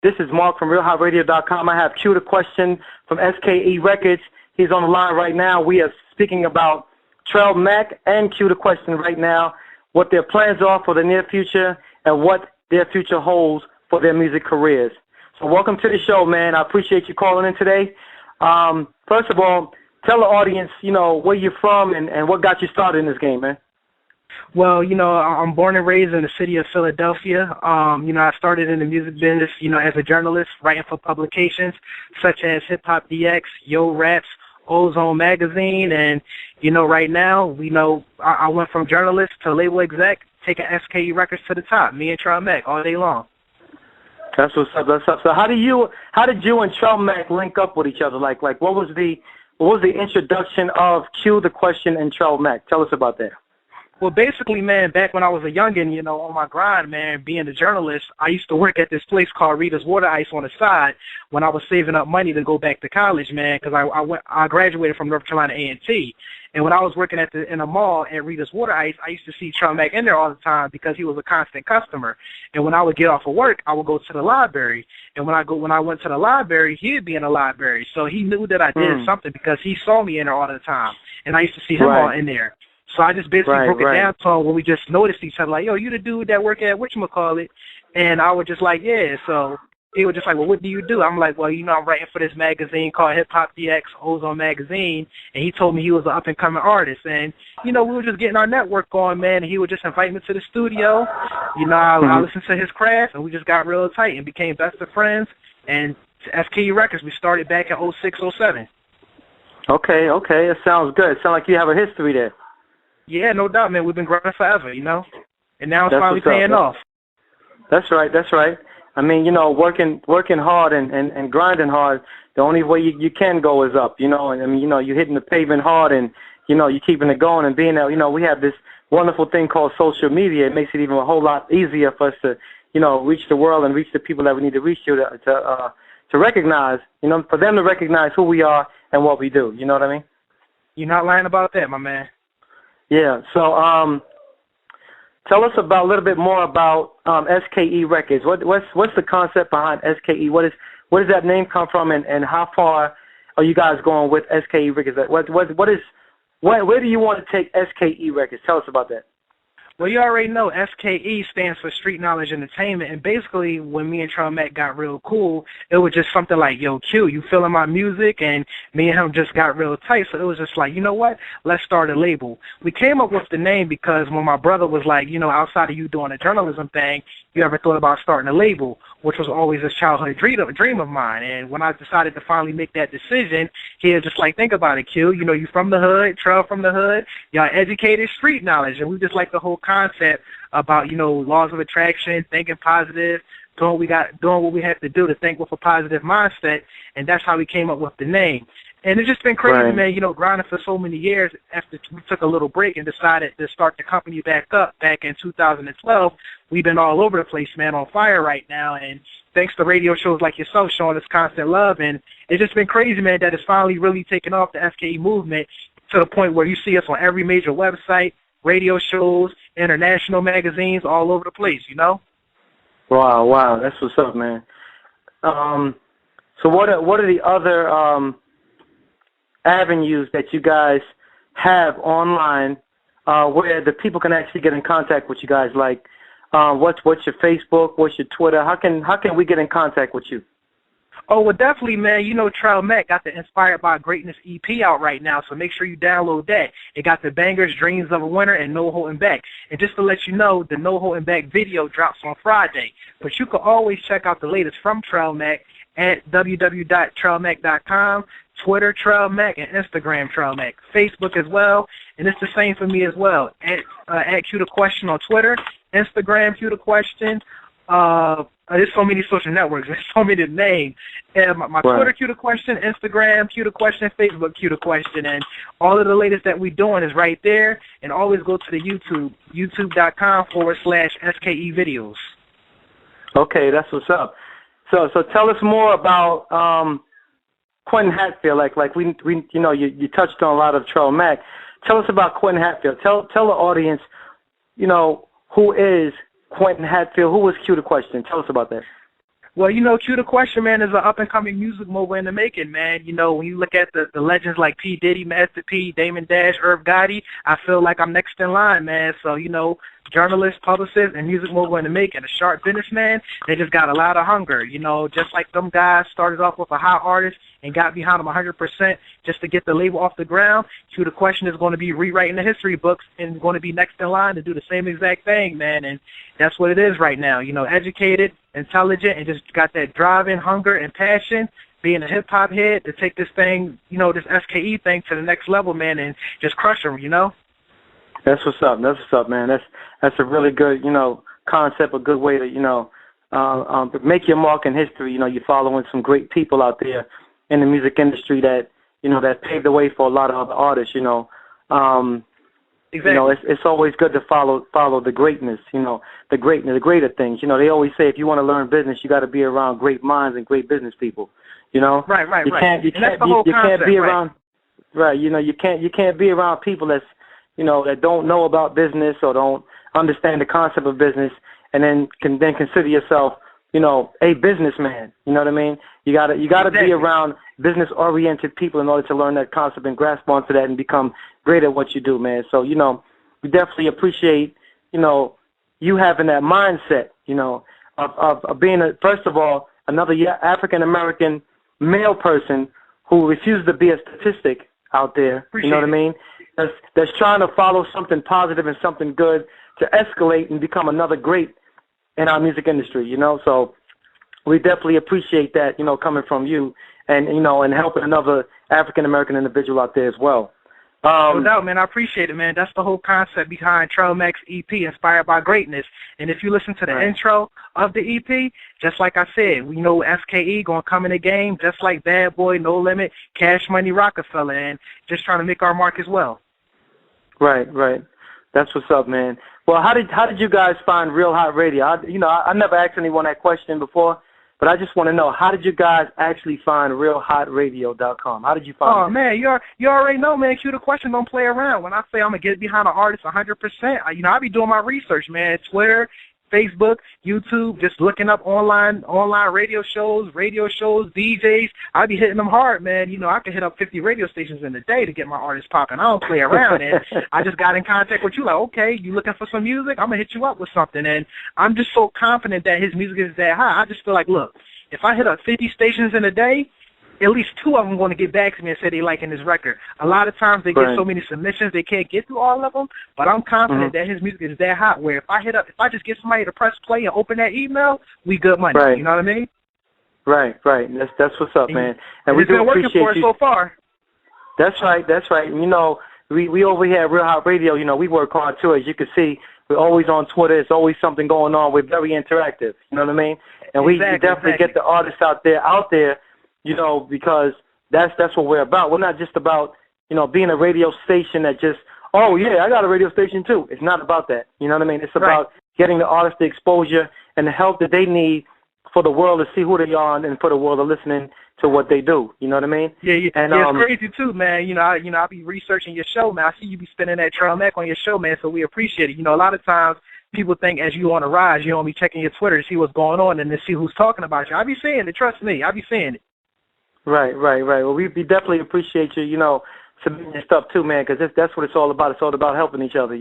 This is Mark from RealHotRadio.com. I have Q the Question from SKE Records. He's on the line right now. We are speaking about Trel, Mack, and Q the Question right now, what their plans are for the near future and what their future holds for their music careers. So welcome to the show, man. I appreciate you calling in today. First of all, tell the audience, where you're from and what got you started in this game, man. Well, I'm born and raised in the city of Philadelphia. I started in the music business, as a journalist, writing for publications such as Hip Hop DX, Yo Raps, Ozone Magazine, and, right now, I went from journalist to label exec, taking SKE Records to the top, me and Trel Mack all day long. That's what's up. That's up. So how did you and Trel Mack link up with each other? Like what was the introduction of Q the Question and Trel Mack? Tell us about that. Well, basically, man, back when I was a youngin', on my grind, man, being a journalist, I used to work at this place called Rita's Water Ice on the side when I was saving up money to go back to college, man, because I graduated from North Carolina A&T. And when I was working in a mall at Rita's Water Ice, I used to see Trel Mack in there all the time because he was a constant customer. And when I would get off of work, I would go to the library. And when I went to the library, he'd be in the library. So he knew that I did something because he saw me in there all the time. And I used to see him all in there. So I just basically broke it down to him when we just noticed each other, like, yo, you the dude that work at whatchamacallit? And I was just like, yeah. So he was just like, well, what do you do? I'm like, well, I'm writing for this magazine called Hip Hop DX, Ozone Magazine. And he told me he was an up-and-coming artist. And, we were just getting our network going, man. And he would just invite me to the studio. I listened to his craft, and we just got real tight and became best of friends. And SKE Records, we started back in 06, 07. Okay. It sounds good. It sounds like you have a history there. Yeah, no doubt, man. We've been grinding forever, and now it's finally paying off. That's right. I mean, working hard and grinding hard, the only way you can go is up, you're hitting the pavement hard and, you're keeping it going and being there. We have this wonderful thing called social media. It makes it even a whole lot easier for us to, reach the world and reach the people that we need to reach to recognize, for them to recognize who we are and what we do. You know what I mean? You're not lying about that, my man. Yeah, so tell us a little bit more about SKE Records. What's the concept behind SKE? Where does that name come from, and how far are you guys going with SKE Records? Where do you want to take SKE Records? Tell us about that. Well, you already know SKE stands for Street Knowledge Entertainment, and basically when me and Trel Mack got real cool, it was just something like, yo, Q, you feeling my music? And me and him just got real tight, so it was just like, you know what, let's start a label. We came up with the name because when my brother was like, outside of you doing a journalism thing, you ever thought about starting a label, which was always a childhood dream of mine. And when I decided to finally make that decision, he was just like, think about it, Q. You from the hood, Trel from the hood, y'all educated, street knowledge. And we just like the whole concept about, laws of attraction, thinking positive, doing what we have to do to think with a positive mindset. And that's how we came up with the name. And it's just been crazy, man, grinding for so many years. After we took a little break and decided to start the company back up back in 2012, we've been all over the place, man, on fire right now. And thanks to radio shows like yourself showing us constant love. And it's just been crazy, man, that it's finally really taken off, the SKE movement, to the point where you see us on every major website, radio shows, international magazines, all over the place, Wow, that's what's up, man. So what are the other avenues that you guys have online where the people can actually get in contact with you guys? Like, what's your Facebook? What's your Twitter? How can we get in contact with you? Oh, well, definitely, man. Trel Mack got the Inspired by Greatness EP out right now, so make sure you download that. It got the bangers, Dreams of a Winner, and No Holding Back. And just to let you know, the No Holding Back video drops on Friday. But you can always check out the latest from Trel Mack at www.trelmack.com, Twitter Trel Mack, and Instagram Trel Mack, Facebook as well. And it's the same for me as well. At Q the Question on Twitter, Instagram Q the Question. There's so many social networks. There's so many to name. And my Twitter, Q the Question, Instagram, Q the Question, Facebook, Q the Question. And all of the latest that we're doing is right there. And always go to the YouTube, youtube.com/SKE videos. Okay, that's what's up. So tell us more about Quentin Hatfield. Like we you touched on a lot of Trel Mack. Tell us about Quentin Hatfield. Tell the audience, who is Quentin Hatfield. Who was Q the Question? Tell us about that. Well, Q the Question, man, is an up-and-coming music mogul in the making, man. When you look at the legends like P. Diddy, Master P, Damon Dash, Irv Gotti, I feel like I'm next in line, man. So, journalist, publicist, and music mogul in the making, a sharp businessman, they just got a lot of hunger. Just like them guys started off with a hot artist and got behind them 100% just to get the label off the ground. Q the Question is going to be rewriting the history books and going to be next in line to do the same exact thing, man. And that's what it is right now. Educated, intelligent, and just got that driving hunger and passion, being a hip-hop head, to take this thing, this SKE thing to the next level, man, and just crush them, That's what's up. That's what's up, man. That's a really good, concept, a good way to, make your mark in history. You're following some great people out there in the music industry that, that paved the way for a lot of other artists, Exactly. It's always good to follow the greatness, the greater things. They always say if you want to learn business, you got to be around great minds and great business people. Right. You can't be around. Right. You can't be around people that's, that don't know about business or don't understand the concept of business, and then consider yourself, a businessman. You know what I mean? You gotta Exactly. be around business-oriented people in order to learn that concept and grasp onto that and become great at what you do, man. So, we definitely appreciate, you having that mindset, of being, first of all, another African-American male person who refuses to be a statistic out there. Appreciate you know what I mean? That's trying to follow something positive and something good to escalate and become another great in our music industry, So we definitely appreciate that, coming from you and, and helping another African-American individual out there as well. No doubt, man. I appreciate it, man. That's the whole concept behind Trel Mack's EP, Inspired by Greatness. And if you listen to the intro of the EP, just like I said, we know SKE going to come in the game just like Bad Boy, No Limit, Cash Money, Rockefeller, and just trying to make our mark as well. Right. That's what's up, man. Well, how did you guys find Real Hot Radio? I never asked anyone that question before, but I just want to know, how dad you guys actually find realhotradio.com? How did you find it? Oh, man, you already know, man. Q the Question don't play around. When I say I'm going to get behind an artist 100%, I be doing my research, man. Twitter, Facebook, YouTube, just looking up online radio shows, DJs. I be hitting them hard, man. I can hit up 50 radio stations in a day to get my artist popping. I don't play around, and I just got in contact with you like, okay, you looking for some music? I'm going to hit you up with something, and I'm just so confident that his music is that high. I just feel like, look, if I hit up 50 stations in a day, at least 2 of them want to get back to me and say they liking his record. A lot of times they get so many submissions they can't get through all of them, but I'm confident that his music is that hot where if I just get somebody to press play and open that email, we good money. Right. You know what I mean? Right. That's what's up, man. And we it's been do working appreciate for us you. so far. That's right. We over here at Real Hot Radio, we work hard too. As you can see, we're always on Twitter. It's always something going on. We're very interactive. You know what I mean? And we definitely get the artists out there, because that's what we're about. We're not just about, being a radio station that just, oh, yeah, I got a radio station too. It's not about that. You know what I mean? It's about getting the artists the exposure and the help that they need for the world to see who they are and for the world to listening to what they do. You know what I mean? Yeah. And, it's crazy too, man. I be researching your show, man. I see you be spinning that Trel Mack on your show, man, so we appreciate it. A lot of times people think as you on a rise, you don't be checking your Twitter to see what's going on and to see who's talking about you. I be seeing it. Trust me. I be seeing it. Right. Well, we definitely appreciate you, submitting your stuff too, man, because that's what it's all about. It's all about helping each other,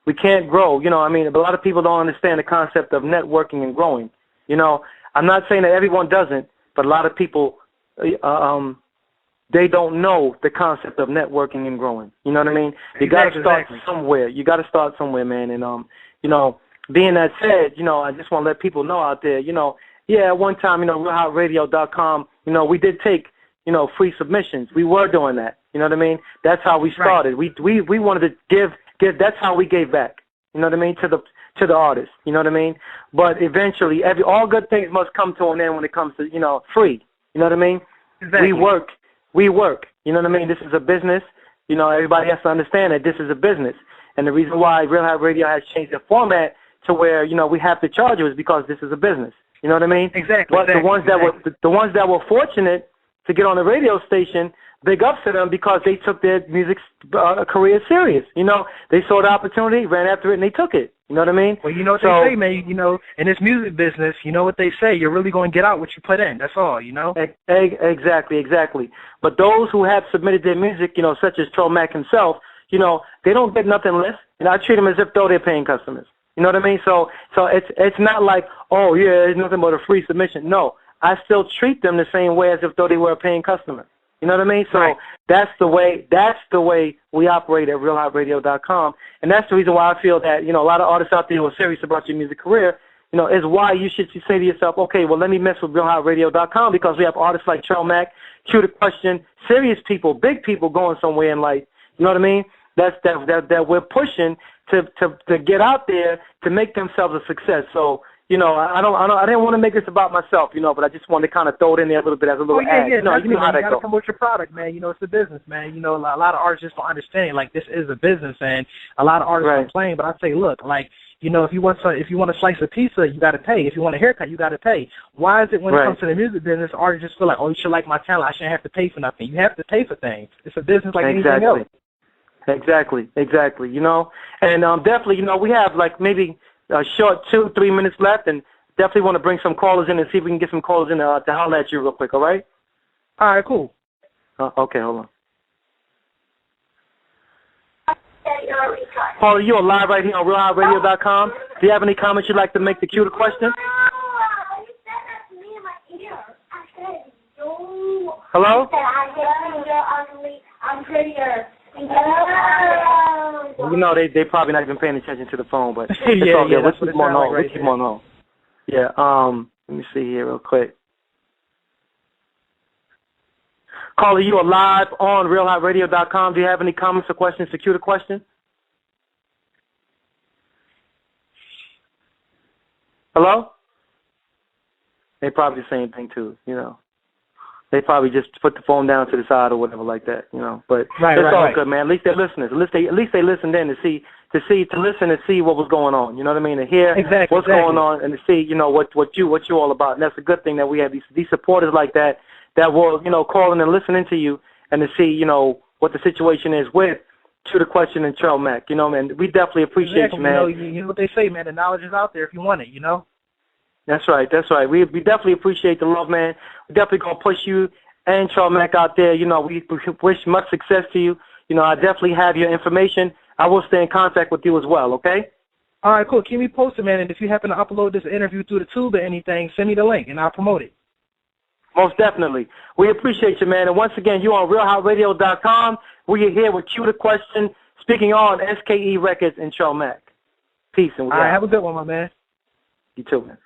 We can't grow, a lot of people don't understand the concept of networking and growing. I'm not saying that everyone doesn't, but a lot of people, they don't know the concept of networking and growing. You know what I mean? You got to start somewhere. You got to start somewhere, man. And, being that said, I just want to let people know out there, at one time, realhotradio.com, we did take, free submissions. We were doing that. You know what I mean? That's how we started. We wanted to give. That's how we gave back. You know what I mean? To the artists. You know what I mean? But eventually, all good things must come to an end when it comes to free. You know what I mean? Exactly. We work. You know what I mean? This is a business. Everybody has to understand that this is a business. And the reason why Real Hot Radio has changed the format to where we have to charge you is because this is a business. You know what I mean? Exactly. But the ones that were fortunate to get on the radio station, big ups to them because they took their music career serious. You know, they saw the opportunity, ran after it, and they took it. You know what I mean? Well, you know what they say, man. You know, in this music business, you know what they say. You're really going to get out what you put in. That's all, you know? Exactly. But those who have submitted their music, you know, such as Trel Mack himself, you know, they don't get nothing less. You know, I treat them as if though they're paying customers. You know what I mean? So it's not like, oh, yeah, it's nothing but a free submission. No, I still treat them the same way as if though they were a paying customer. You know what I mean? So right. that's the way we operate at RealHotRadio.com, and that's the reason why I feel that, you know, a lot of artists out there who are serious about your music career, you know, is why you should say to yourself, okay, well, let me mess with RealHotRadio.com because we have artists like Trel Mack, Q the Question, serious people, big people going somewhere in life. You know what I mean? That we're pushing to get out there to make themselves a success. So, you know, I didn't want to make this about myself, you know, but I just wanted to kind of throw it in there a little bit as a little ad. Yeah, you know how that gotta goes. promote your product, man. You know, it's a business, man. You know, a lot of artists just don't understand. Like, this is a business, and a lot of artists complain. But I say, look, like, you know, if you want a slice of pizza, you got to pay. If you want a haircut, you got to pay. Why is it when it comes to the music business, artists just feel like, oh, you should like my talent, I shouldn't have to pay for nothing? You have to pay for things. It's a business like anything else. Exactly. You know, and definitely, you know, we have like maybe a short 2-3 minutes left, and definitely want to bring some callers in and see if we can get some callers in to holler at you real quick. All right? All right, cool. Okay, hold on. Paula, you're live right here on RealHotRadio.com. Do you have any comments you'd like to make to cue the question? Hello? I'm prettier. Well, you know, they probably not even paying attention to the phone, but it's all good. Let's keep on on. Let's keep on on. Yeah, let me see here real quick. Caller, you are live on RealHotRadio.com. Do you have any comments or questions to cue the question? Hello? They probably the same thing too, you know. They probably just put the phone down to the side or whatever like that, you know. But it's all good, man. At least they're listeners. At least they listened in to listen and see what was going on. You know what I mean? To hear what's going on and to see, you know, what you're all about. And that's a good thing that we have these supporters like that will, you know, calling and listening to you and to see, you know, what the situation is with To the Question and Trel Mack. You know, man, we definitely appreciate you, man. You know what they say, man. The knowledge is out there if you want it, you know. That's right. We definitely appreciate the love, man. We definitely gonna push you and Trel Mack out there. You know, we wish much success to you. You know, I definitely have your information. I will stay in contact with you as well, okay? All right, cool. Keep me posted, man. And if you happen to upload this interview through the tube or anything, send me the link and I'll promote it. Most definitely. We appreciate you, man. And once again, you're on RealHotRadio.com. We are here with Q the Question, speaking on SKE Records and Trel Mack. Peace. And all right, have a good one, my man. You too, man.